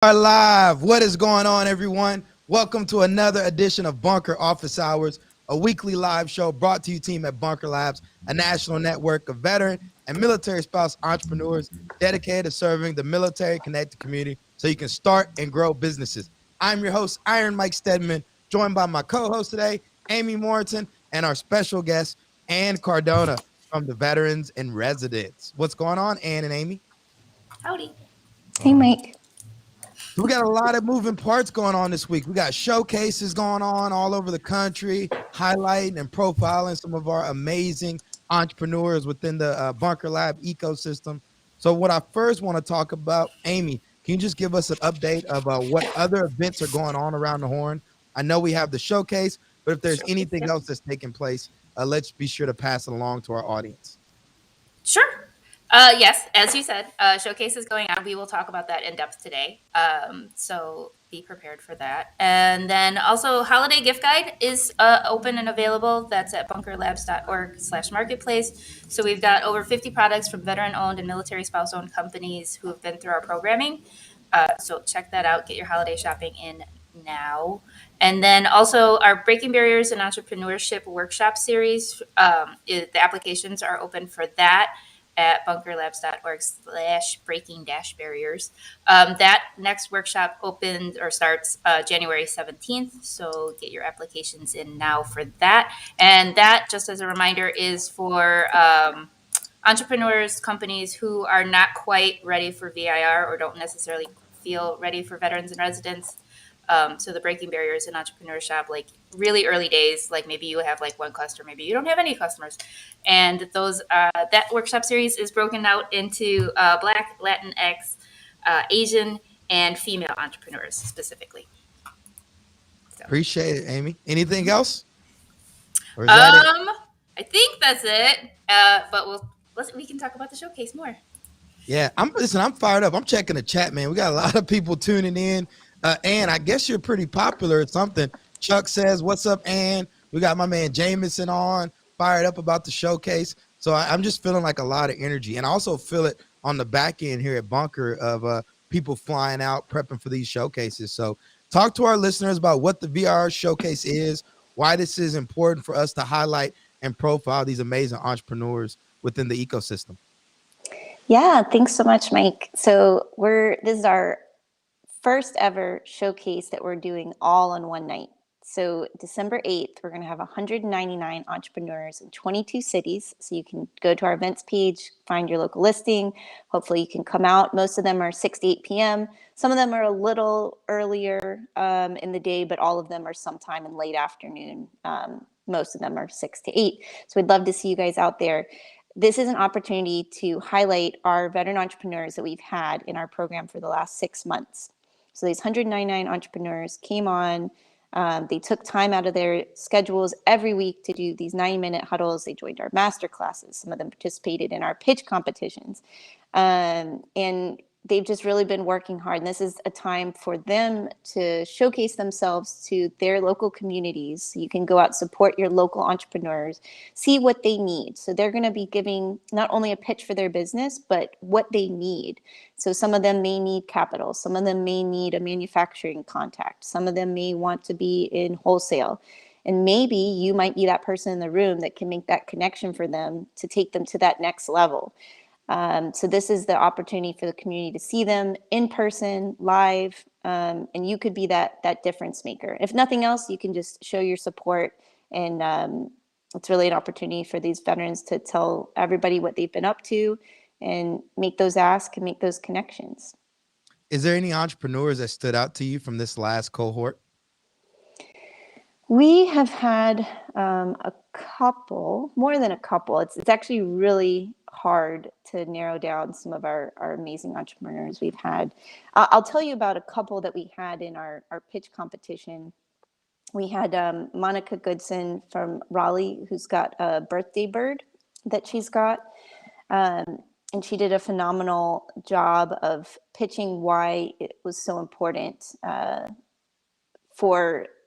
Are live. What is going on, everyone? Welcome to another edition of Bunker Office Hours, a weekly live show brought to you team at Bunker Labs, a national network of veteran and military spouse entrepreneurs dedicated to serving the military connected community so you can start and grow businesses. I'm your host, Iron Mike Stedman, joined by my co-host today, Amy Morrison, and our special guest, Ann Cardona from the Veterans in Residence. What's going on, Ann and Amy? Howdy. Hey, Mike. So we got a lot of moving parts going on this week. We got showcases going on all over the country, highlighting and profiling some of our amazing entrepreneurs within the Bunker Lab ecosystem. So what I first want to talk about, Amy, can you just give us an update of what other events are going on around the horn? I know we have the showcase, but if there's anything else that's taking place, let's be sure to pass it along to our audience. Sure. Yes, as you said, showcase is going on. We will talk about that in depth today. So be prepared for that. And then also holiday gift guide is open and available. That's at bunkerlabs.org/marketplace. So we've got over 50 products from veteran owned and military spouse owned companies who have been through our programming. So check that out. Get your holiday shopping in now. And then also our Breaking Barriers and Entrepreneurship workshop series. The applications are open for that at bunkerlabs.org/breaking-barriers. That next workshop opens or starts January 17th. So get your applications in now for that. And that, just as a reminder, is for entrepreneurs, companies who are not quite ready for VIR or don't necessarily feel ready for veterans in residence. So the Breaking Barriers in Entrepreneurship, like really early days, like maybe you have like one customer, maybe you don't have any customers. And those that workshop series is broken out into Black, Latinx, Asian, and female entrepreneurs specifically. So. Appreciate it, Amy. Anything else? Or is that it? I think that's it. But we can talk about the showcase more. Yeah, I'm fired up. I'm checking the chat, man. We got a lot of people tuning in. Ann, I guess you're pretty popular at something. Chuck says, "What's up, Ann?" We got my man Jameson on, fired up about the showcase. So I'm just feeling like a lot of energy, and I also feel it on the back end here at Bunker of people flying out, prepping for these showcases. So talk to our listeners about what the VR showcase is, why this is important for us to highlight and profile these amazing entrepreneurs within the ecosystem. Yeah, thanks so much, Mike. So this is our first ever showcase that we're doing all on one night. So December 8th, we're going to have 199 entrepreneurs in 22 cities. So you can go to our events page, find your local listing. Hopefully you can come out. Most of them are 6 to 8 p.m. Some of them are a little earlier in the day, but all of them are sometime in late afternoon. Most of them are 6 to 8. So we'd love to see you guys out there. This is an opportunity to highlight our veteran entrepreneurs that we've had in our program for the last 6 months. So these 199 entrepreneurs came on. They took time out of their schedules every week to do these 90-minute huddles. They joined our master classes. Some of them participated in our pitch competitions. And they've just really been working hard. And this is a time for them to showcase themselves to their local communities. So you can go out, support your local entrepreneurs, see what they need. So they're going to be giving not only a pitch for their business, but what they need. So some of them may need capital. Some of them may need a manufacturing contact. Some of them may want to be in wholesale. And maybe you might be that person in the room that can make that connection for them to take them to that next level. So this is the opportunity for the community to see them in person, live, and you could be that difference maker. If nothing else, you can just show your support, and it's really an opportunity for these veterans to tell everybody what they've been up to and make those asks and make those connections. Is there any entrepreneurs that stood out to you from this last cohort? We have had a couple, more than a couple. It's actually really hard to narrow down some of our amazing entrepreneurs we've had. I'll tell you about a couple that we had in our pitch competition. We had Monica Goodson from Raleigh, who's got a birthday bird that she's got. And she did a phenomenal job of pitching why it was so important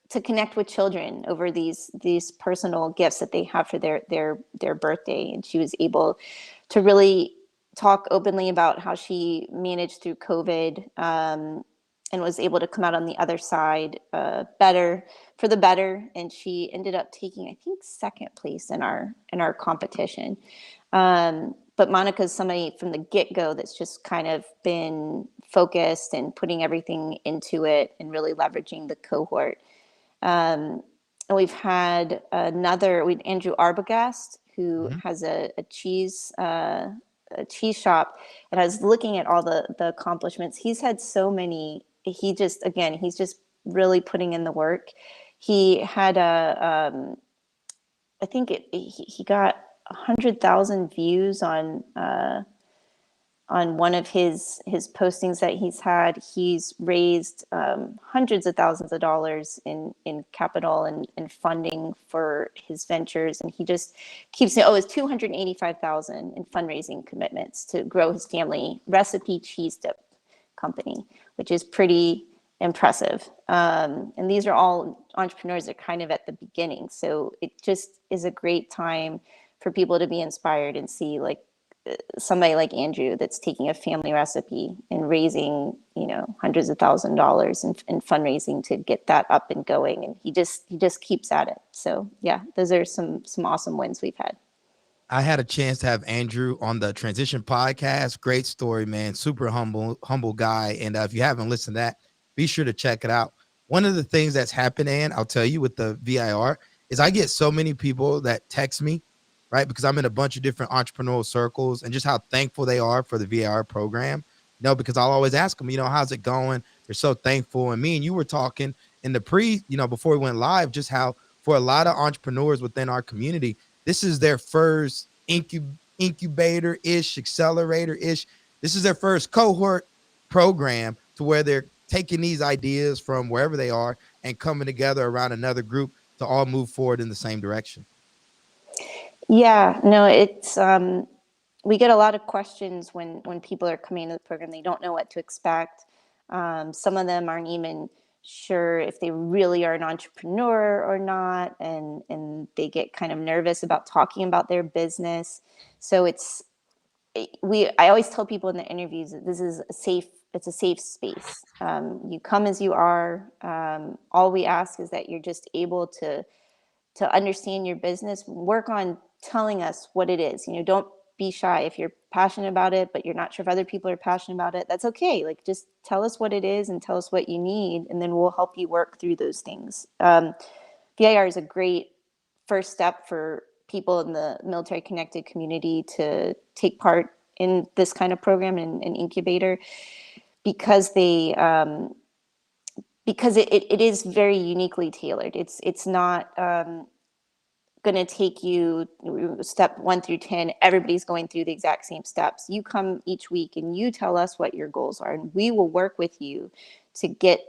to connect with children over these personal gifts that they have for their birthday. And she was able to really talk openly about how she managed through COVID was able to come out on the other side better. And she ended up taking, I think, second place in our competition. But Monica's somebody from the get-go that's just kind of been focused and putting everything into it and really leveraging the cohort. And we've had Andrew Arbogast, who has a cheese shop, and I was looking at all the accomplishments. He's had so many. He's just really putting in the work. He had I think he got 100,000 views on one of his postings that he's had. He's raised hundreds of thousands of dollars in capital and funding for his ventures. And he just keeps saying, it's 285,000 in fundraising commitments to grow his family recipe cheese dip company, which is pretty impressive. And these are all entrepreneurs that are kind of at the beginning. So it just is a great time for people to be inspired and see like somebody like Andrew that's taking a family recipe and raising, hundreds of $1,000s in fundraising to get that up and going. And he just keeps at it. So yeah, those are some awesome wins we've had. I had a chance to have Andrew on the Transition podcast. Great story, man. Super humble guy. And if you haven't listened to that, be sure to check it out. One of the things that's happening, I'll tell you, with the VIR is I get so many people that text me, right? Because I'm in a bunch of different entrepreneurial circles, and just how thankful they are for the VIR program. Because I'll always ask them, how's it going? They're so thankful. And me and you were talking in the before we went live, just how for a lot of entrepreneurs within our community, this is their first incubator-ish, accelerator-ish. This is their first cohort program to where they're taking these ideas from wherever they are and coming together around another group to all move forward in the same direction. Yeah, no, it's we get a lot of questions when people are coming into the program. They don't know what to expect. Some of them aren't even sure if they really are an entrepreneur or not, and they get kind of nervous about talking about their business. So I always tell people in the interviews that this is it's a safe space. You come as you are. All we ask is that you're just able to understand your business, work on telling us what it is. Don't be shy. If you're passionate about it, but you're not sure if other people are passionate about it, that's okay. Like, just tell us what it is and tell us what you need, and then we'll help you work through those things. VIR is a great first step for people in the military connected community to take part in this kind of program and an incubator, because because it is very uniquely tailored. It's not going to take you step 1 through 10. Everybody's going through the exact same steps. You come each week and you tell us what your goals are, and we will work with you to get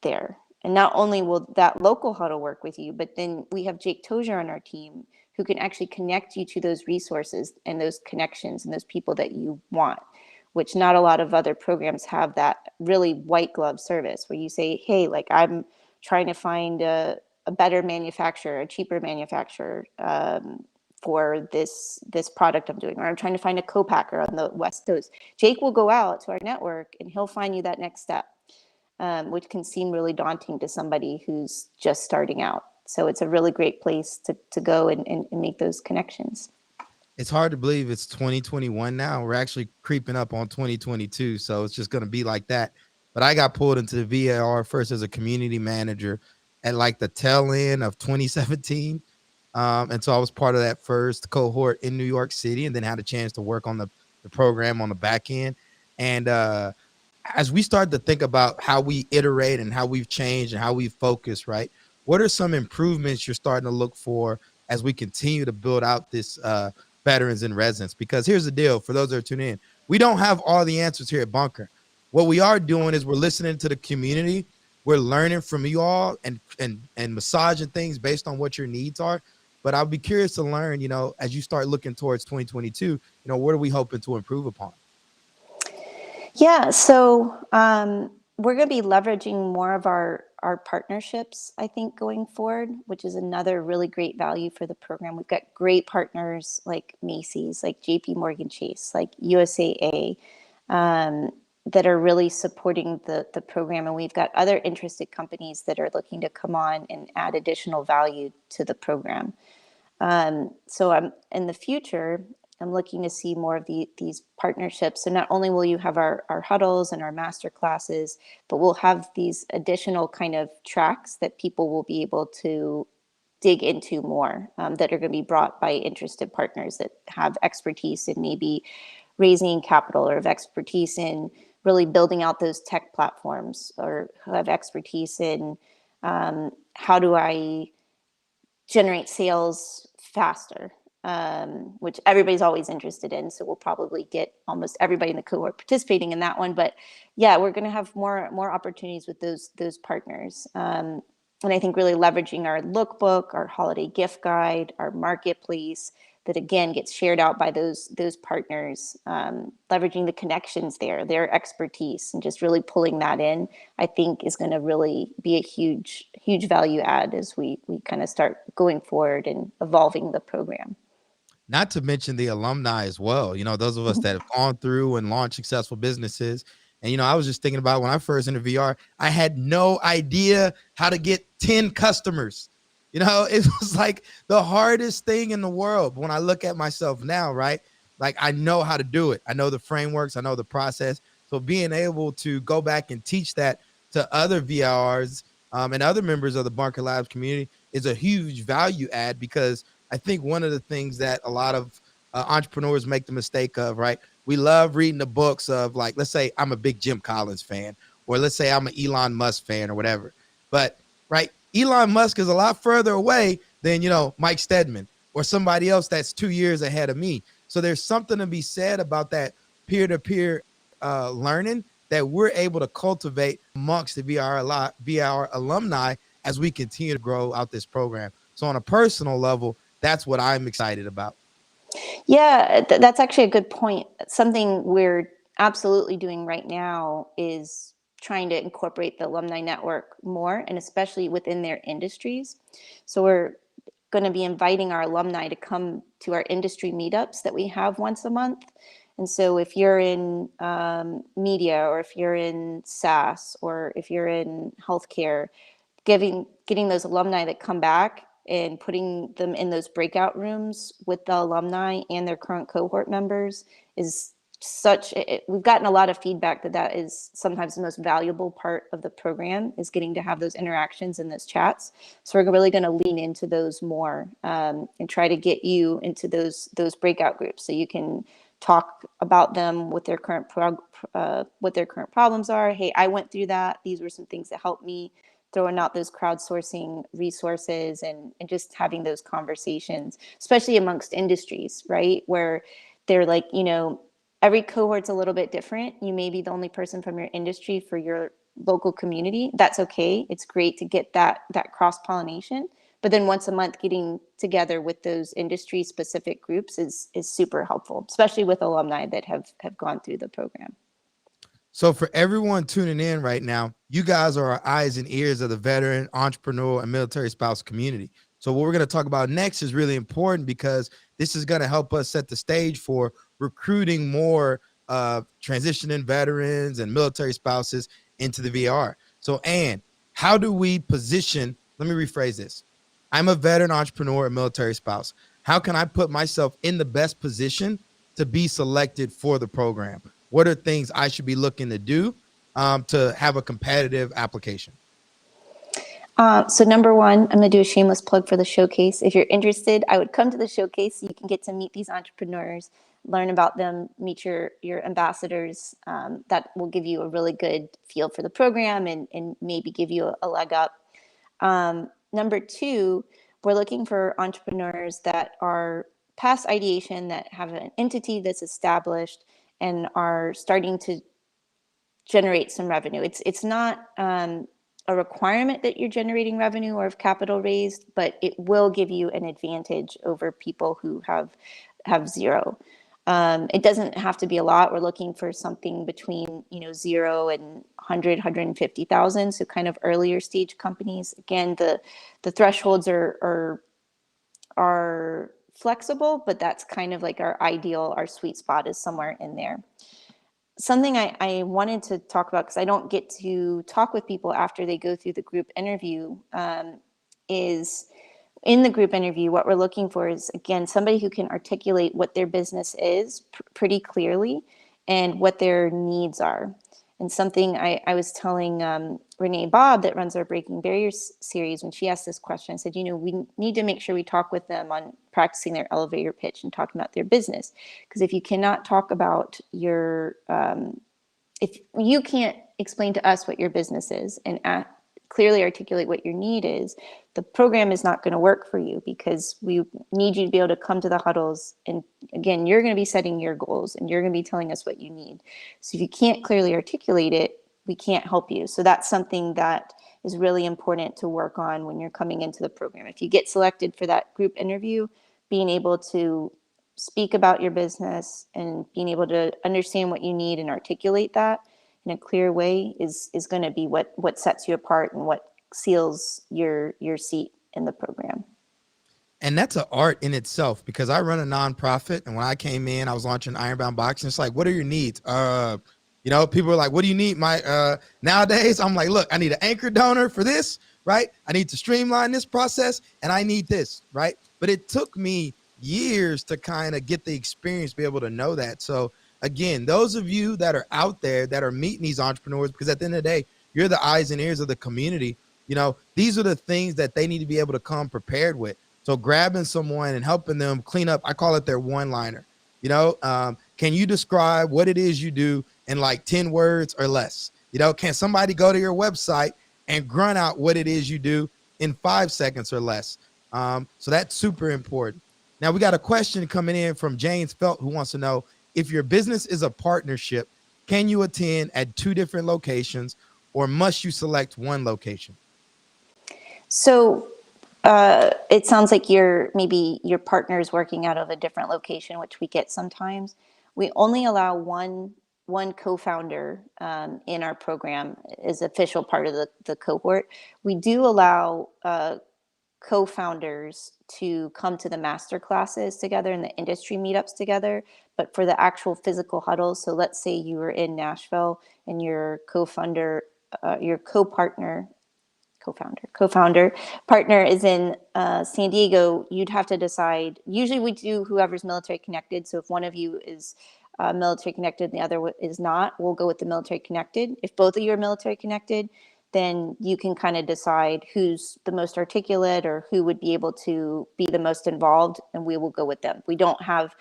there. And not only will that local huddle work with you, but then we have Jake Tozier on our team who can actually connect you to those resources and those connections and those people that you want, which not a lot of other programs have that really white glove service where you say, hey, like, I'm trying to find a better manufacturer, a cheaper manufacturer for this product I'm doing, or I'm trying to find a co-packer on the West Coast. Jake will go out to our network and he'll find you that next step, which can seem really daunting to somebody who's just starting out. So it's a really great place to go and make those connections. It's hard to believe it's 2021 now. We're actually creeping up on 2022. So it's just going to be like that. But I got pulled into the VIR first as a community manager at like the tail end of 2017. And so I was part of that first cohort in New York City, and then had a chance to work on the program on the back end. And as we start to think about how we iterate and how we've changed and how we've focused, right? What are some improvements you're starting to look for as we continue to build out this veterans in residence? Because here's the deal, for those that are tuning in, we don't have all the answers here at Bunker. What we are doing is we're listening to the community. We're learning from you all and massaging things based on what your needs are. But I'll be curious to learn, as you start looking towards 2022, what are we hoping to improve upon? Yeah, so we're going to be leveraging more of our partnerships, I think, going forward, which is another really great value for the program. We've got great partners like Macy's, like JP Morgan Chase, like USAA, that are really supporting the program. And we've got other interested companies that are looking to come on and add additional value to the program. So in the future, I'm looking to see more of these partnerships. So not only will you have our huddles and our master classes, but we'll have these additional kind of tracks that people will be able to dig into more, that are going to be brought by interested partners that have expertise in maybe raising capital, or have expertise in really building out those tech platforms, or who have expertise in how do I generate sales faster, which everybody's always interested in. So we'll probably get almost everybody in the cohort participating in that one. But yeah, we're going to have more opportunities with those partners. And I think really leveraging our lookbook, our holiday gift guide, our marketplace, that again gets shared out by those partners, leveraging the connections there, their expertise, and just really pulling that in, I think is going to really be a huge value add as we kind of start going forward and evolving the program. Not to mention the alumni as well. You know, those of us that have gone through and launched successful businesses. And, you know, I was just thinking about when I first entered VR, I had no idea how to get 10 customers. You know, it was like the hardest thing in the world. But when I look at myself now, right, like I know how to do it. I know the frameworks, I know the process. So being able to go back and teach that to other VRs and other members of the Bunker Labs community is a huge value add, because I think one of the things that a lot of entrepreneurs make the mistake of, right? We love reading the books of, like, let's say I'm a big Jim Collins fan, or let's say I'm an Elon Musk fan or whatever. But, right, Elon Musk is a lot further away than, you know, Mike Stedman or somebody else that's 2 years ahead of me. So there's something to be said about that peer-to-peer learning that we're able to cultivate amongst the VR alumni as we continue to grow out this program. So on a personal level, that's what I'm excited about. Yeah, that's actually a good point. Something we're absolutely doing right now is trying to incorporate the alumni network more, and especially within their industries. So we're going to be inviting our alumni to come to our industry meetups that we have once a month. And so if you're in media, or if you're in SaaS, or if you're in healthcare, getting those alumni that come back and putting them in those breakout rooms with the alumni and their current cohort members is we've gotten a lot of feedback that is sometimes the most valuable part of the program, is getting to have those interactions and those chats. So we're really going to lean into those more, and try to get you into those breakout groups so you can talk about them, what their current problems are. Hey, I went through that. These were some things that helped me. Throwing out those crowdsourcing resources, and just having those conversations, especially amongst industries, right? Where they're like, you know, every cohort's a little bit different. You may be the only person from your industry for your local community. That's okay. It's great to get that cross-pollination. But then once a month, getting together with those industry specific groups is super helpful, especially with alumni that have gone through the program. So for everyone tuning in right now, you guys are our eyes and ears of the veteran, entrepreneur, and military spouse community. So what we're going to talk about next is really important, because this is going to help us set the stage for recruiting more transitioning veterans and military spouses into the VR. So, Ann, how do we position? Let me rephrase this. I'm a veteran entrepreneur and military spouse. How can I put myself in the best position to be selected for the program? What are things I should be looking to do to have a competitive application? So number one, I'm going to do a shameless plug for the showcase. If you're interested, I would come to the showcase so you can get to meet these entrepreneurs, learn about them, meet your ambassadors. That will give you a really good feel for the program, and maybe give you a leg up. Number two, we're looking for entrepreneurs that are past ideation, that have an entity that's established and are starting to generate some revenue. It's not a requirement that you're generating revenue or have capital raised, but it will give you an advantage over people who have zero. It doesn't have to be a lot. We're looking for something between 0 and 100, 150,000. So kind of earlier stage companies. Again, the thresholds are flexible, but that's kind of like our sweet spot is somewhere in there. something I wanted to talk about, because I don't get to talk with people after they go through the group interview, is in the group interview, what we're looking for is, again, somebody who can articulate what their business is pretty clearly and what their needs are. And something I was telling Renee Bob, that runs our Breaking Barriers series, when she asked this question, I said, we need to make sure we talk with them on practicing their elevator pitch and talking about their business. Because if you cannot talk about your, if you can't explain to us what your business is and clearly articulate what your need is, the program is not going to work for you, because we need you to be able to come to the huddles. And again, you're going to be setting your goals and you're going to be telling us what you need. So if you can't clearly articulate it, we can't help you. So that's something that is really important to work on when you're coming into the program. If you get selected for that group interview, being able to speak about your business and being able to understand what you need and articulate that in a clear way is going to be what sets you apart and what seals your seat in the program. And that's an art in itself, because I run a nonprofit, and when I came in, I was launching Ironbound Boxing. It's like, what are your needs? People are like, what do you need? Nowadays, I'm like, look, I need an anchor donor for this, right? I need to streamline this process, and I need this, right? But it took me years to kind of get the experience, be able to know that. So again, those of you that are out there that are meeting these entrepreneurs, because at the end of the day, you're the eyes and ears of the community. These are the things that they need to be able to come prepared with. So grabbing someone and helping them clean up, I call it their one-liner. Can you describe what it is you do in like 10 words or less? Can somebody go to your website and grunt out what it is you do in 5 seconds or less? So that's super important. Now we got a question coming in from James Felt, who wants to know, if your business is a partnership, can you attend at 2 different locations, or must you select one location? So it sounds like maybe your partner is working out of a different location, which we get sometimes. We only allow one co-founder in our program as official part of the cohort. We do allow co-founders to come to the master classes together and the industry meetups together, but for the actual physical huddles, so let's say you were in Nashville and your co-founder partner is in San Diego, you'd have to decide. Usually we do whoever's military connected. So if one of you is military connected and the other is not, we'll go with the military connected. If both of you are military connected, then you can kind of decide who's the most articulate or who would be able to be the most involved, and we will go with them. We don't have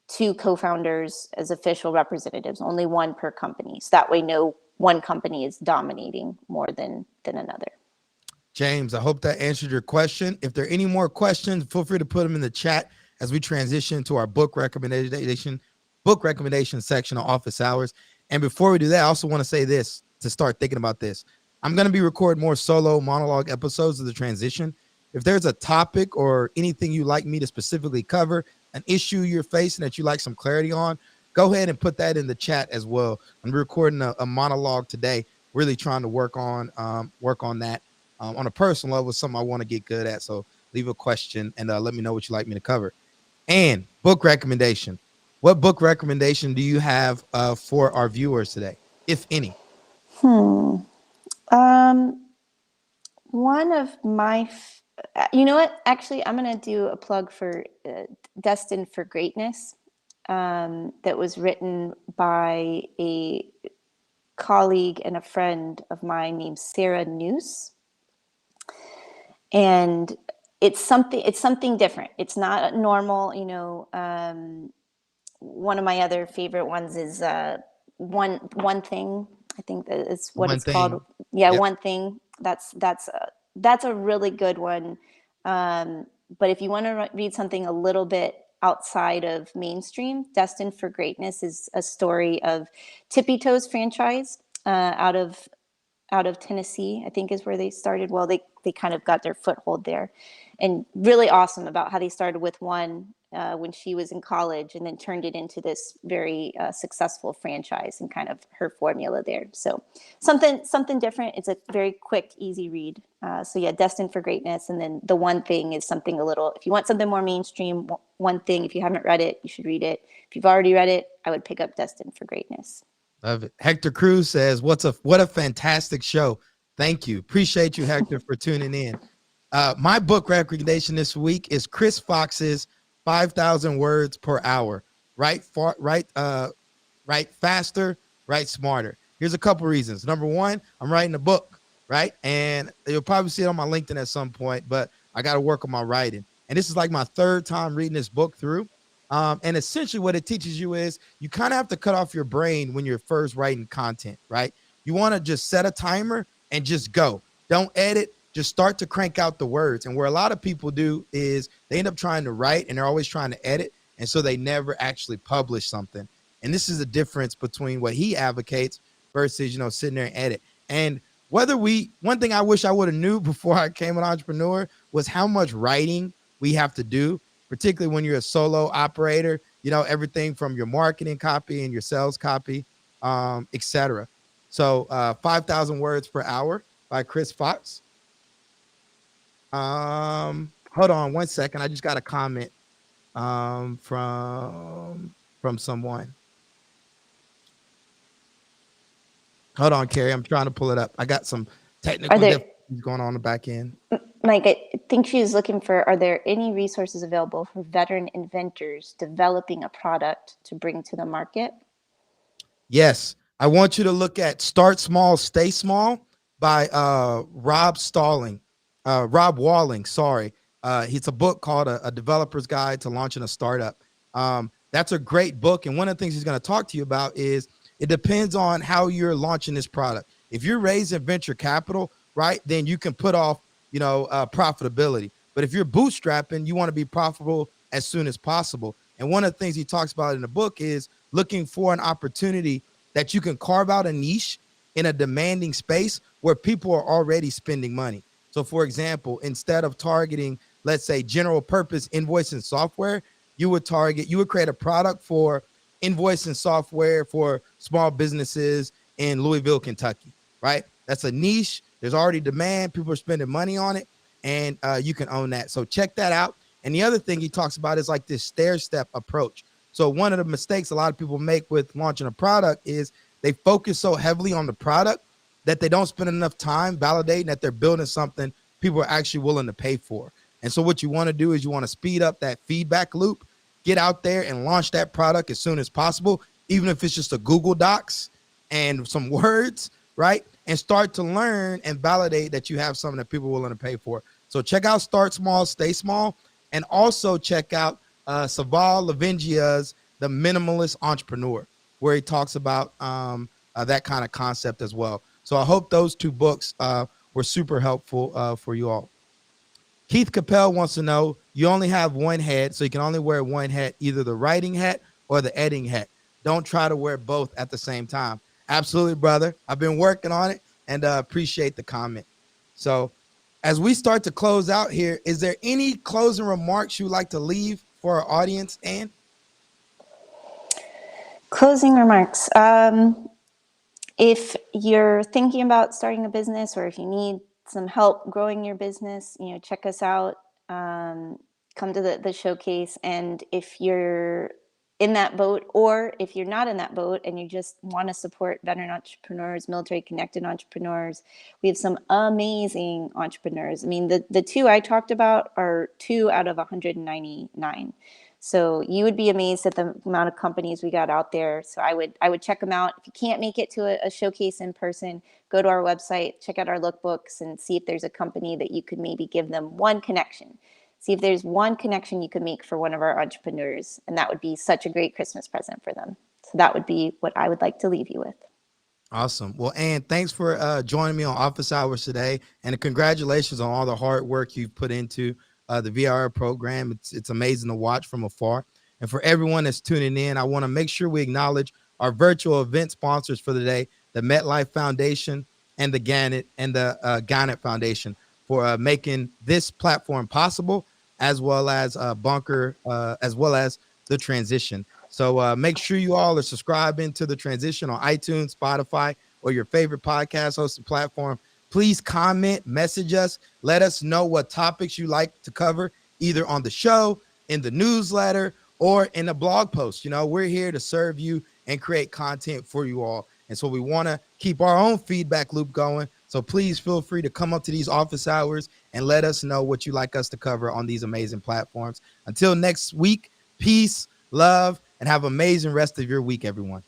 2 co-founders as official representatives, only one per company. So that way no one company is dominating more than another. James, I hope that answered your question. If there are any more questions, feel free to put them in the chat as we transition to our book recommendation section on office hours. And before we do that, I also want to say this to start thinking about this. I'm going to be recording more solo monologue episodes of the transition. If there's a topic or anything you'd like me to specifically cover, an issue you're facing that you'd like some clarity on, go ahead and put that in the chat as well. I'm recording a monologue today, really trying to work on that on a personal level, something I want to get good at. So leave a question and let me know what you'd like me to cover. And book recommendation. What book recommendation do you have for our viewers today, if any? One of my, you know what? Actually, I'm going to do a plug for Destined for Greatness, that was written by a colleague and a friend of mine named Sarah Noose. And it's something different. It's not normal, one of my other favorite ones is one thing. I think that is what it's called. Yeah, yep. One Thing. That's a really good one. But if you want to read something a little bit outside of mainstream, Destined for Greatness is a story of Tippy Toes franchise out of Tennessee, I think is where they started. Well, they kind of got their foothold there, and really awesome about how they started with one when she was in college and then turned it into this very successful franchise and kind of her formula there. So something different. It's a very quick, easy read. So yeah, Destined for Greatness. And then The One Thing is something a little, if you want something more mainstream, One Thing, if you haven't read it, you should read it. If you've already read it, I would pick up Destined for Greatness. Love it. Hector Cruz says, what a fantastic show. Thank you. Appreciate you, Hector, for tuning in. My book recommendation this week is Chris Fox's 5,000 Words per Hour. Write faster, write smarter. Here's a couple reasons. Number one, I'm writing a book, right? And you'll probably see it on my LinkedIn at some point, but I got to work on my writing. And this is like my third time reading this book through. And essentially what it teaches you is you kind of have to cut off your brain when you're first writing content, right? You want to just set a timer and just go. Don't edit. Just start to crank out the words. And where a lot of people do is they end up trying to write and they're always trying to edit. And so they never actually publish something. And this is the difference between what he advocates versus, sitting there and edit. And one thing I wish I would have knew before I became an entrepreneur was how much writing we have to do, particularly when you're a solo operator, everything from your marketing copy and your sales copy, etc. So 5,000 Words per Hour by Chris Fox. Hold on 1 second. I just got a comment from someone. Hold on, Carrie. I'm trying to pull it up. I got some technical difficulties going on the back end. Mike, I think she was looking for, are there any resources available for veteran inventors developing a product to bring to the market? Yes. I want you to look at Start Small, Stay Small by Rob Walling. Sorry. It's a book called A Developer's Guide to Launching a Startup. That's a great book. And one of the things he's going to talk to you about is it depends on how you're launching this product. If you're raising venture capital, right, then you can put off, profitability. But if you're bootstrapping, you want to be profitable as soon as possible. And one of the things he talks about in the book is looking for an opportunity that you can carve out a niche in a demanding space where people are already spending money. So for example, instead of targeting, let's say, general purpose invoicing software, you would create a product for invoicing software for small businesses in Louisville, Kentucky, right? That's a niche. There's already demand. People are spending money on it, and you can own that. So check that out. And the other thing he talks about is like this stair-step approach. So one of the mistakes a lot of people make with launching a product is they focus so heavily on the product that they don't spend enough time validating that they're building something people are actually willing to pay for. And so what you want to do is you want to speed up that feedback loop, get out there and launch that product as soon as possible, even if it's just a Google Docs and some words, right? And start to learn and validate that you have something that people are willing to pay for. So check out Start Small, Stay Small, and also check out Saval Lavengia's The Minimalist Entrepreneur, where he talks about that kind of concept as well. So I hope those two books were super helpful for you all. Keith Capel wants to know, you only have one head, so you can only wear one hat, either the writing hat or the editing hat. Don't try to wear both at the same time. Absolutely, brother. I've been working on it and appreciate the comment. So as we start to close out here, is there any closing remarks you'd like to leave for our audience, Ann? Closing remarks. If you're thinking about starting a business, or if you need some help growing your business, check us out. Come to the showcase. And if you're in that boat, or if you're not in that boat and you just want to support veteran entrepreneurs, military connected entrepreneurs, we have some amazing entrepreneurs. I mean, the two I talked about are 2 out of 199. So you would be amazed at the amount of companies we got out there. So I would check them out. If you can't make it to a showcase in person, go to our website, check out our lookbooks, and see if there's a company that you could maybe give them one connection. See if there's one connection you could make for one of our entrepreneurs, and that would be such a great Christmas present for them. So that would be what I would like to leave you with. Awesome. Well, Ann, thanks for joining me on Office Hours today, and congratulations on all the hard work you've put into the VRR program. It's amazing to watch from afar. And for everyone that's tuning in, I want to make sure we acknowledge our virtual event sponsors for the day, the MetLife Foundation and the Gannett Foundation, for making this platform possible, as well as Bunker, as well as the Transition. So make sure you all are subscribing to the Transition on iTunes, Spotify, or your favorite podcast hosting platform. Please comment, message us, let us know what topics you like to cover, either on the show, in the newsletter, or in a blog post. We're here to serve you and create content for you all. And so we want to keep our own feedback loop going. So please feel free to come up to these office hours and let us know what you'd like us to cover on these amazing platforms. Until next week, peace, love, and have an amazing rest of your week, everyone.